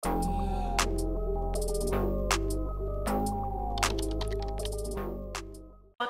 Welcome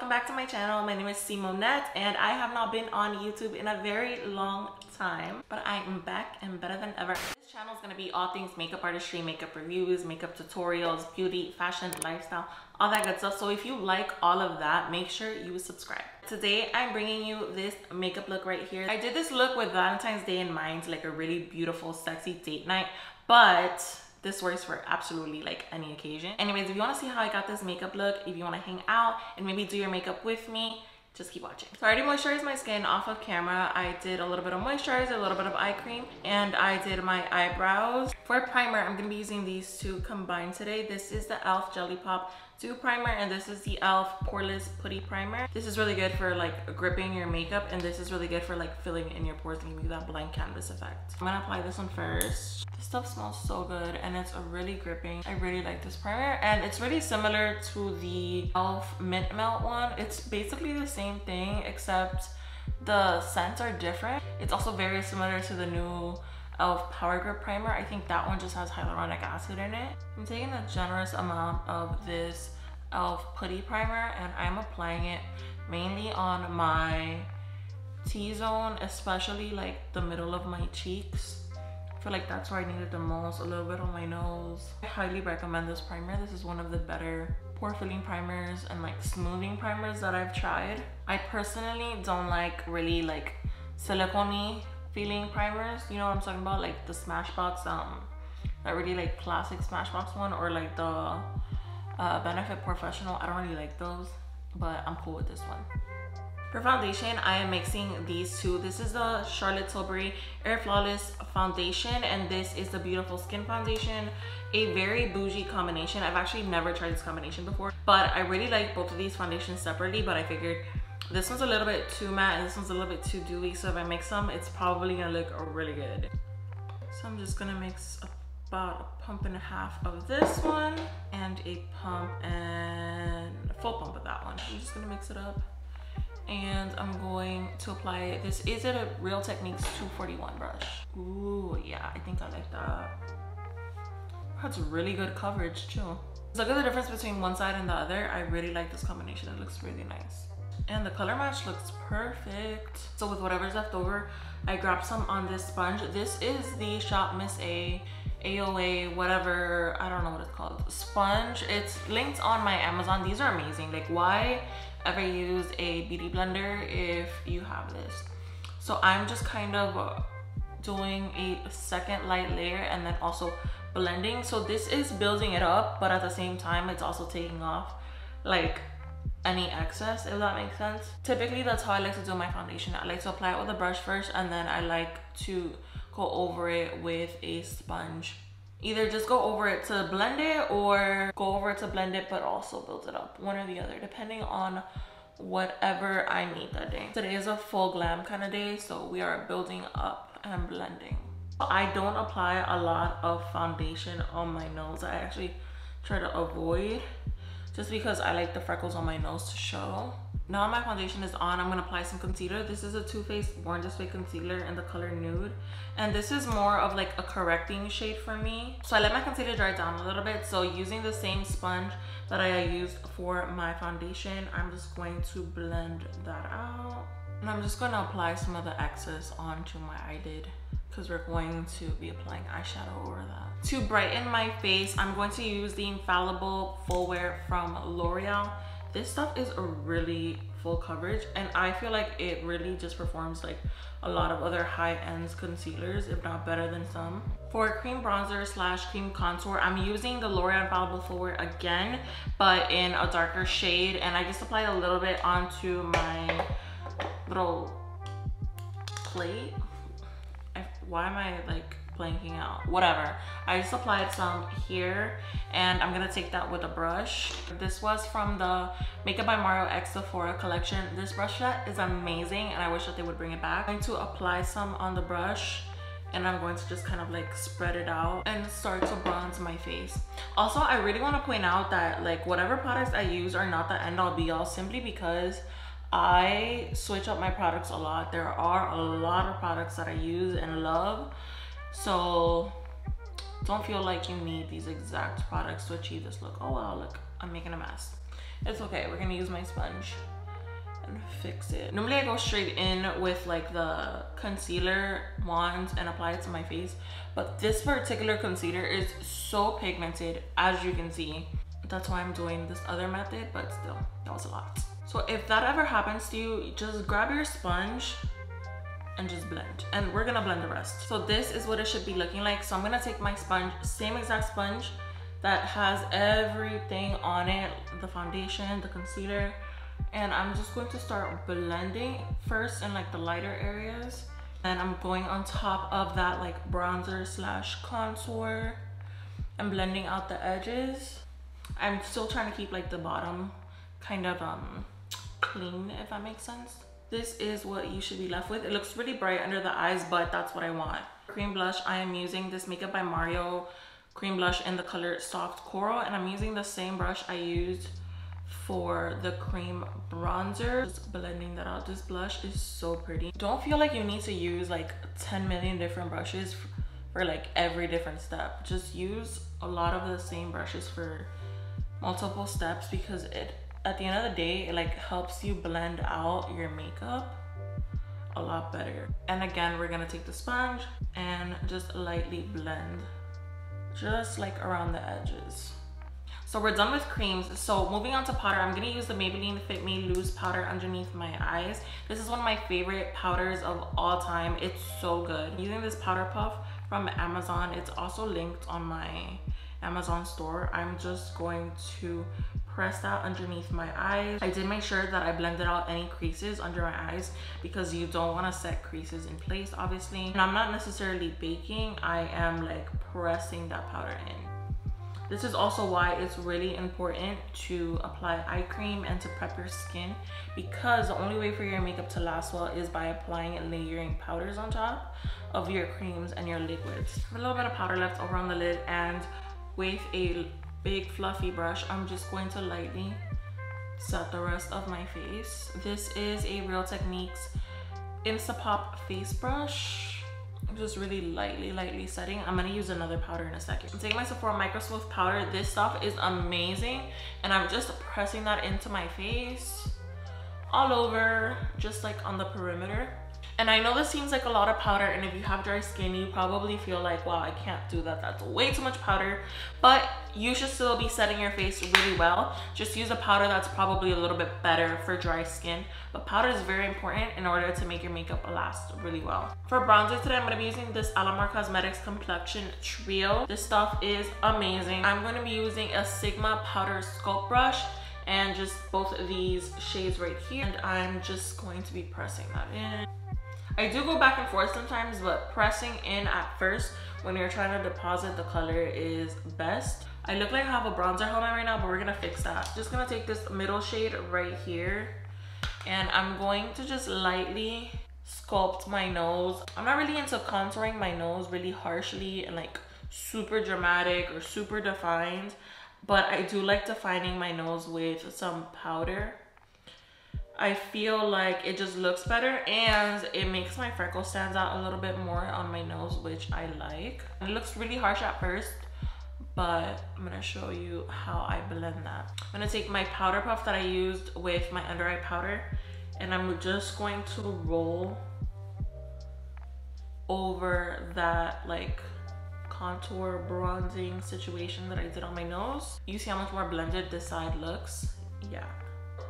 back to my channel. My name is Simonette and I have not been on YouTube in a very long time, but I am back and better than ever. This channel is going to be all things makeup artistry, makeup reviews, makeup tutorials, beauty, fashion, lifestyle, all that good stuff. So if you like all of that, make sure you subscribe. Today I'm bringing you this makeup look right here. I did this look with Valentine's Day in mind, like a really beautiful sexy date night, but this works for absolutely like any occasion. Anyways, if you want to see how I got this makeup look, if you want to hang out and maybe do your makeup with me, just keep watching. So I already moisturized my skin off of camera. I did a little bit of moisturizer, a little bit of eye cream, and I did my eyebrows. For primer, I'm going to be using these two combined today. This is the e.l.f. Jelly Pop Dew Primer, and this is the e.l.f. Poreless Putty Primer. This is really good for like gripping your makeup, and this is really good for like filling in your pores and giving you that blank canvas effect. I'm gonna apply this one first. This stuff smells so good, and it's a really gripping. I really like this primer, and it's really similar to the e.l.f. Mint Melt one. It's basically the same thing, except the scents are different. It's also very similar to the new e.l.f. Power Grip Primer. I think that one just has hyaluronic acid in it. I'm taking a generous amount of this e.l.f. Putty Primer, and I'm applying it mainly on my T-zone, especially like the middle of my cheeks. I feel like that's where I need it the most, a little bit on my nose. I highly recommend this primer. This is one of the better pore filling primers and like smoothing primers that I've tried. I personally don't like really like silicone-y feeling primers, you know what I'm talking about, like the Smashbox, that really like classic Smashbox one, or like the Benefit Professional. I don't really like those, but I'm cool with this one. For foundation, I am mixing these two. This is the Charlotte Tilbury Air Flawless Foundation, and this is the Beautiful Skin Foundation. A very bougie combination. I've actually never tried this combination before, but I really like both of these foundations separately, but I figured this one's a little bit too matte and this one's a little bit too dewy, so if I mix them, it's probably gonna look really good. So I'm just gonna mix about a pump and a half of this one and a pump and a full pump of that one. I'm just gonna mix it up, and I'm going to apply, this is a Real Techniques 241 brush. Ooh, yeah, I think I like that. That's really good coverage too. Look at the difference between one side and the other. I really like this combination. It looks really nice. And the color match looks perfect. So with whatever's left over, I grabbed some on this sponge. This is the Shop Miss A, AOA, whatever, I don't know what it's called, sponge. It's linked on my Amazon. These are amazing. Like, why ever use a beauty blender if you have this? So I'm just kind of doing a second light layer and then also blending. So this is building it up, but at the same time, it's also taking off like any excess, if that makes sense. Typically, that's how I like to do my foundation. I like to apply it with a brush first, and then I like to go over it with a sponge. Either just go over it to blend it, or go over it to blend it but also build it up. One or the other, depending on whatever I need that day. Today is a full glam kind of day, so we are building up and blending. I don't apply a lot of foundation on my nose. I actually try to avoid, just because I like the freckles on my nose to show. Now my foundation is on, I'm gonna apply some concealer. This is a Too Faced Born This Way concealer in the color Nude. And this is more of like a correcting shade for me. So I let my concealer dry down a little bit. So using the same sponge that I used for my foundation, I'm just going to blend that out. And I'm just gonna apply some of the excess onto my eyelid, because we're going to be applying eyeshadow over that. To brighten my face, I'm going to use the Infallible Full Wear from L'Oreal. This stuff is a really full coverage, and I feel like it really just performs like a lot of other high-end concealers, if not better than some. For cream bronzer slash cream contour, I'm using the L'Oreal Infallible Full Wear again, but in a darker shade, and I just applied a little bit onto my little plate. Why am I like blanking out? Whatever. I just applied some here, and I'm gonna take that with a brush. This was from the Makeup by Mario X Sephora collection. This brush set is amazing, and I wish that they would bring it back. I'm going to apply some on the brush, and I'm going to just kind of like spread it out and start to bronze my face. Also, I really want to point out that like whatever products I use are not the end all be all, simply because I switch up my products a lot. There are a lot of products that I use and love, so Don't feel like you need these exact products to achieve this look. Oh wow, look, I'm making a mess. It's okay, we're gonna use my sponge and fix it. Normally I go straight in with like the concealer wand and apply it to my face, but this particular concealer is so pigmented, as you can see. That's why I'm doing this other method, but still, that was a lot. So if that ever happens to you, just grab your sponge and just blend, and we're gonna blend the rest. So this is what it should be looking like. So I'm gonna take my sponge, same exact sponge that has everything on it, the foundation, the concealer, and I'm just going to start blending first in like the lighter areas, and I'm going on top of that like bronzer slash contour and blending out the edges. I'm still trying to keep like the bottom kind of clean, if that makes sense. This is what you should be left with. It looks really bright under the eyes, but that's what I want. Cream blush, I am using this Makeup by Mario cream blush in the color Soft Coral, and I'm using the same brush I used for the cream bronzer. Just blending that out. This blush is so pretty. Don't feel like you need to use like 10 million different brushes for like every different step. Just use a lot of the same brushes for multiple steps, because at the end of the day, it like helps you blend out your makeup a lot better. And again, we're gonna take the sponge and just lightly blend, just like around the edges. So we're done with creams. So moving on to powder, I'm gonna use the Maybelline Fit Me Loose powder underneath my eyes. This is one of my favorite powders of all time. It's so good. Using this powder puff from Amazon. It's also linked on my Amazon store. I'm just going to press that underneath my eyes. I did make sure that I blended out any creases under my eyes, because you don't want to set creases in place, obviously. And I'm not necessarily baking, I am like pressing that powder in. This is also why it's really important to apply eye cream and to prep your skin, because the only way for your makeup to last well is by applying and layering powders on top of your creams and your liquids. A little bit of powder left over on the lid, and with a big fluffy brush, I'm just going to lightly set the rest of my face. This is a Real Techniques Instapop face brush. I'm just really lightly setting. I'm gonna use another powder in a second. I'm taking my Sephora Micro Smooth powder. This stuff is amazing, and I'm just pressing that into my face, all over, just like on the perimeter. And I know this seems like a lot of powder, and if you have dry skin, you probably feel like, wow, I can't do that. That's way too much powder. But you should still be setting your face really well. Just use a powder that's probably a little bit better for dry skin. But powder is very important in order to make your makeup last really well. For bronzer today, I'm going to be using this Alamar Cosmetics Complexion Trio. This stuff is amazing. I'm going to be using a Sigma Powder Sculpt Brush and just both of these shades right here. And I'm just going to be pressing that in. I do go back and forth sometimes, but pressing in at first when you're trying to deposit the color is best. I look like I have a bronzer helmet right now, but we're gonna fix that. Just gonna take this middle shade right here, and I'm going to just lightly sculpt my nose. I'm not really into contouring my nose really harshly and like super dramatic or super defined, but I do like defining my nose with some powder. I feel like it just looks better, and it makes my freckles stand out a little bit more on my nose, which I like. It looks really harsh at first, but I'm gonna show you how I blend that. I'm gonna take my powder puff that I used with my under eye powder, and I'm just going to roll over that like contour bronzing situation that I did on my nose. You see how much more blended this side looks? Yeah.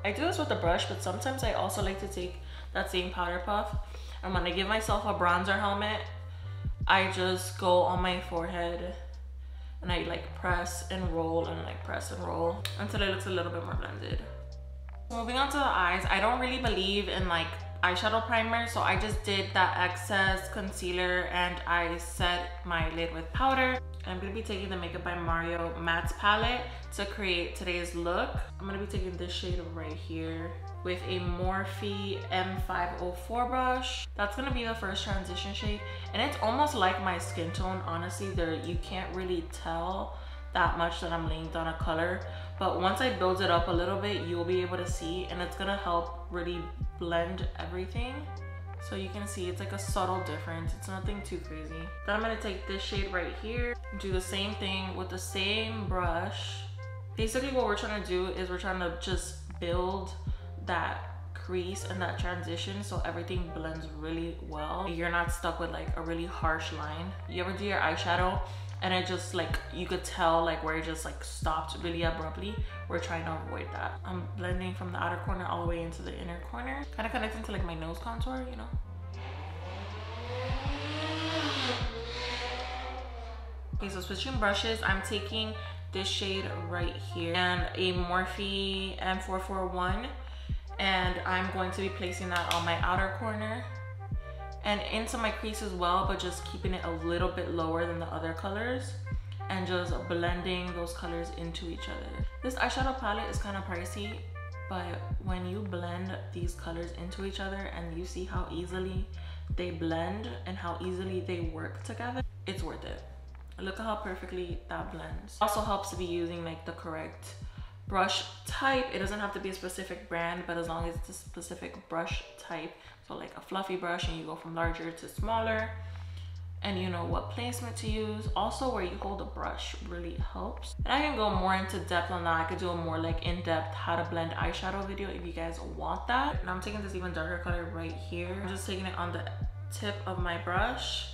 I do this with a brush, but sometimes I also like to take that same powder puff, and when I give myself a bronzer helmet, I just go on my forehead and I like press and roll and like press and roll until it looks a little bit more blended. Moving on to the eyes, I don't really believe in like eyeshadow primer, so I just did that excess concealer and I set my lid with powder. I'm gonna be taking the Makeup by Mario Matte palette to create today's look. I'm gonna be taking this shade right here with a Morphe M504 brush. That's gonna be the first transition shade, and it's almost like my skin tone. Honestly, you can't really tell that much that I'm laying down a color, but once I build it up a little bit, you'll be able to see, and it's gonna help really blend everything. So you can see it's like a subtle difference. It's nothing too crazy. Then I'm gonna take this shade right here, do the same thing with the same brush. Basically what we're trying to do is we're trying to just build that crease and that transition so everything blends really well. You're not stuck with like a really harsh line. You ever do your eyeshadow and it just like, you could tell like where it just like stopped really abruptly? We're trying to avoid that. I'm blending from the outer corner all the way into the inner corner. Kind of connecting to like my nose contour, you know? Okay, so switching brushes, I'm taking this shade right here and a Morphe M441, and I'm going to be placing that on my outer corner and into my crease as well, but just keeping it a little bit lower than the other colors and just blending those colors into each other. This eyeshadow palette is kind of pricey, but when you blend these colors into each other and you see how easily they blend and how easily they work together, it's worth it. Look at how perfectly that blends. Also helps to be using like the correct brush type. It doesn't have to be a specific brand, but as long as it's a specific brush type, so like a fluffy brush and you go from larger to smaller, and you know what placement to use. Also where you hold the brush really helps. And I can go more into depth on that. I could do a more like in-depth how to blend eyeshadow video if you guys want that. And I'm taking this even darker color right here. I'm just taking it on the tip of my brush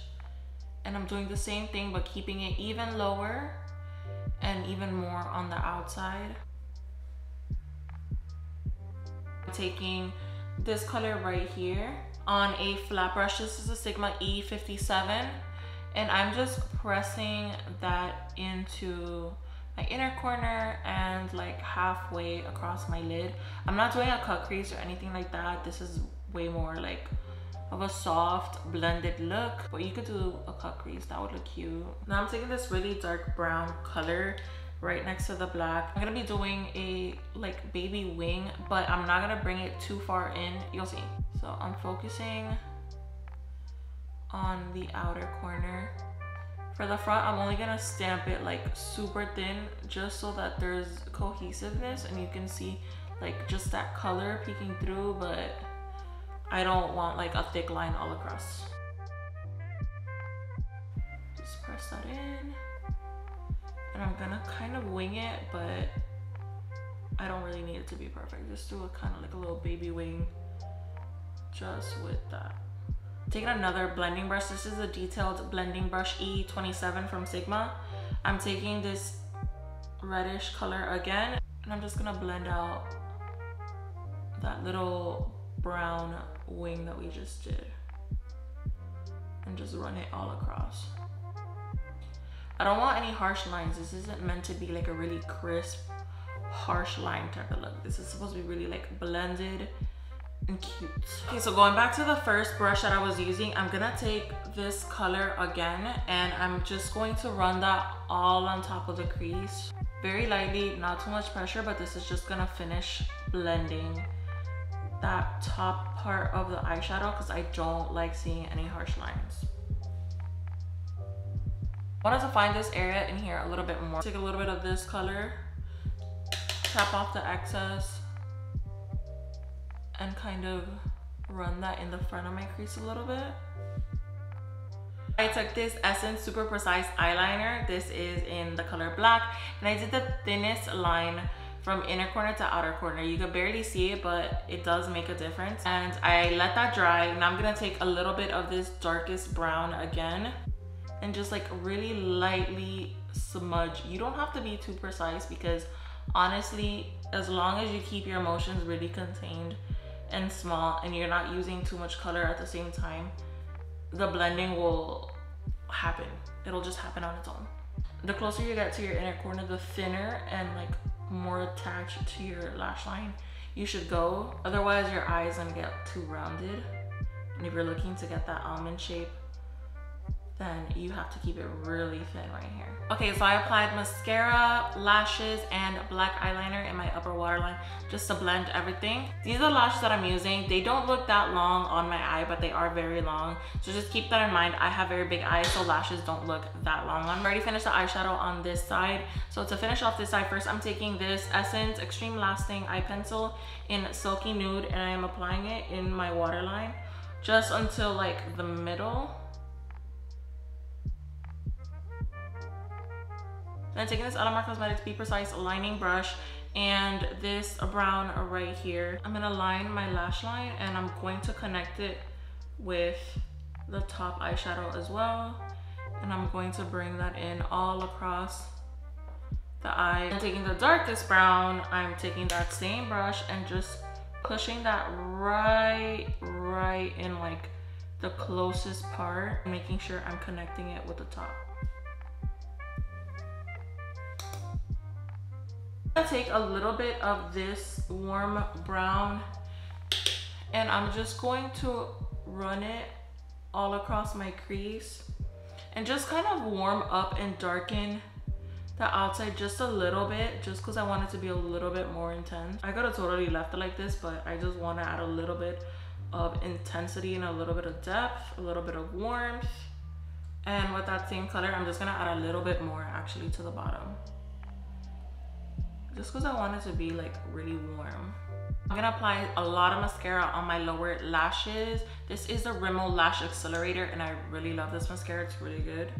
and I'm doing the same thing but keeping it even lower and even more on the outside. I'm taking this color right here on a flat brush. This is a Sigma E57 and I'm just pressing that into my inner corner and like halfway across my lid. I'm not doing a cut crease or anything like that. This is way more like of a soft blended look, but you could do a cut crease, that would look cute. Now I'm taking this really dark brown color right next to the black. I'm gonna be doing a like baby wing, but I'm not gonna bring it too far in, you'll see. So I'm focusing on the outer corner. For the front, I'm only gonna stamp it like super thin just so that there's cohesiveness and you can see like just that color peeking through, but I don't want like a thick line all across. Just press that in. And I'm gonna kind of wing it, but I don't really need it to be perfect. Just do a kind of like a little baby wing just with that. Taking another blending brush. This is a detailed blending brush E27 from Sigma. I'm taking this reddish color again and I'm just gonna blend out that little brown wing that we just did and just run it all across. I don't want any harsh lines. This isn't meant to be like a really crisp, harsh line type of look. This is supposed to be really like blended and cute. Okay, so going back to the first brush that I was using, I'm gonna take this color again and I'm just going to run that all on top of the crease. Very lightly, not too much pressure, but this is just gonna finish blending that top part of the eyeshadow because I don't like seeing any harsh lines. I wanted to find this area in here a little bit more. Take a little bit of this color, tap off the excess, and kind of run that in the front of my crease a little bit. I took this Essence Super Precise eyeliner. This is in the color black, and I did the thinnest line from inner corner to outer corner. You can barely see it, but it does make a difference. And I let that dry. Now I'm gonna take a little bit of this darkest brown again and just like really lightly smudge. You don't have to be too precise because honestly, as long as you keep your emotions really contained and small and you're not using too much color at the same time, the blending will happen. It'll just happen on its own. The closer you get to your inner corner, the thinner and like more attached to your lash line you should go. Otherwise your eye is gonna get too rounded. And if you're looking to get that almond shape, then you have to keep it really thin right here. Okay, so I applied mascara, lashes, and black eyeliner in my upper waterline just to blend everything. These are the lashes that I'm using. They don't look that long on my eye, but they are very long. So just keep that in mind. I have very big eyes, so lashes don't look that long. I'm already finished the eyeshadow on this side. So to finish off this side first, I'm taking this Essence Extreme Lasting Eye Pencil in Silky Nude, and I am applying it in my waterline just until like the middle. Then taking this Alamar Cosmetics Be Precise lining brush and this brown right here, I'm gonna line my lash line and I'm going to connect it with the top eyeshadow as well. And I'm going to bring that in all across the eye. And taking the darkest brown, I'm taking that same brush and just pushing that right in like the closest part, making sure I'm connecting it with the top. I'm gonna take a little bit of this warm brown and I'm just going to run it all across my crease and just kind of warm up and darken the outside just a little bit, just because I want it to be a little bit more intense. I could have totally left it like this, but I just want to add a little bit of intensity and a little bit of depth, a little bit of warmth. And with that same color, I'm just gonna add a little bit more actually to the bottom, just because I want it to be like really warm. I'm gonna apply a lot of mascara on my lower lashes. This is the Rimmel Lash Accelerator and I really love this mascara, it's really good.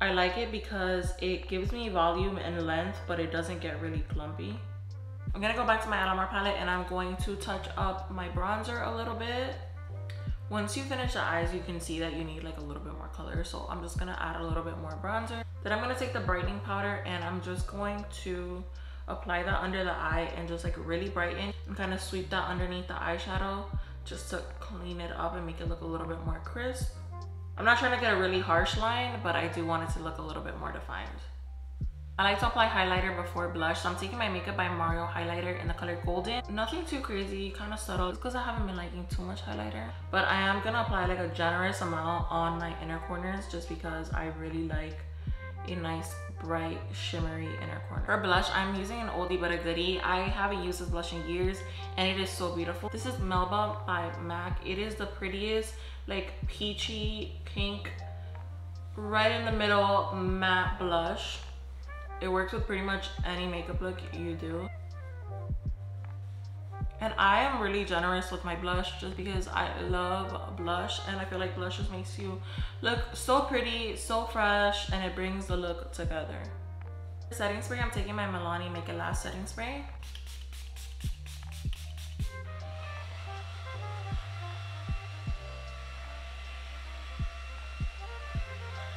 I like it because it gives me volume and length, but it doesn't get really clumpy. I'm gonna go back to my Alamar palette and I'm going to touch up my bronzer a little bit. Once you finish the eyes, you can see that you need like a little bit more color. So I'm just gonna add a little bit more bronzer. Then I'm gonna take the brightening powder and I'm just going to apply that under the eye and just like really brighten and kind of sweep that underneath the eyeshadow just to clean it up and make it look a little bit more crisp. I'm not trying to get a really harsh line, but I do want it to look a little bit more defined. I like to apply highlighter before blush, so I'm taking my Makeup by Mario highlighter in the color Golden. Nothing too crazy, kind of subtle, because I haven't been liking too much highlighter. But I am gonna apply like a generous amount on my inner corners just because I really like a nice bright shimmery inner corner. For blush, I'm using an oldie but a goodie. I haven't used this blush in years and it is so beautiful. This is Melba by MAC. It is the prettiest like peachy pink right in the middle matte blush. It works with pretty much any makeup look you do. And I am really generous with my blush just because I love blush and I feel like blush just makes you look so pretty, so fresh, and it brings the look together. Setting spray, I'm taking my Milani Make It Last setting spray.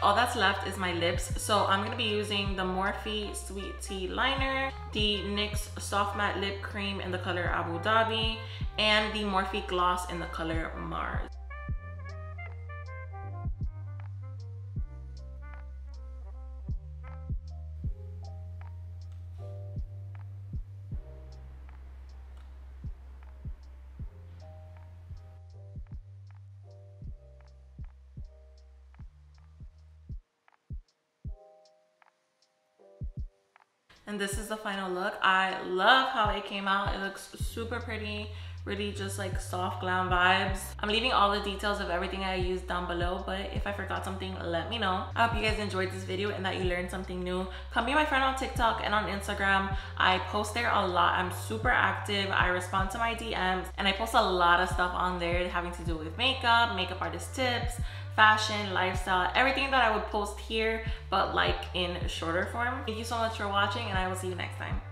All that's left is my lips, so I'm gonna be using the Morphe Sweet Tea Liner, the NYX Soft Matte Lip Cream in the color Abu Dhabi, and the Morphe Gloss in the color Mars. And this is the final look. I love how it came out. It looks super pretty, really just like soft glam vibes. I'm leaving all the details of everything I used down below, but if I forgot something, let me know. I hope you guys enjoyed this video and that you learned something new. Come be my friend on TikTok and on Instagram. I post there a lot. I'm super active. I respond to my DMs and I post a lot of stuff on there having to do with makeup, makeup artist tips, fashion, lifestyle, everything that I would post here, but like in shorter form. Thank you so much for watching and I will see you next time.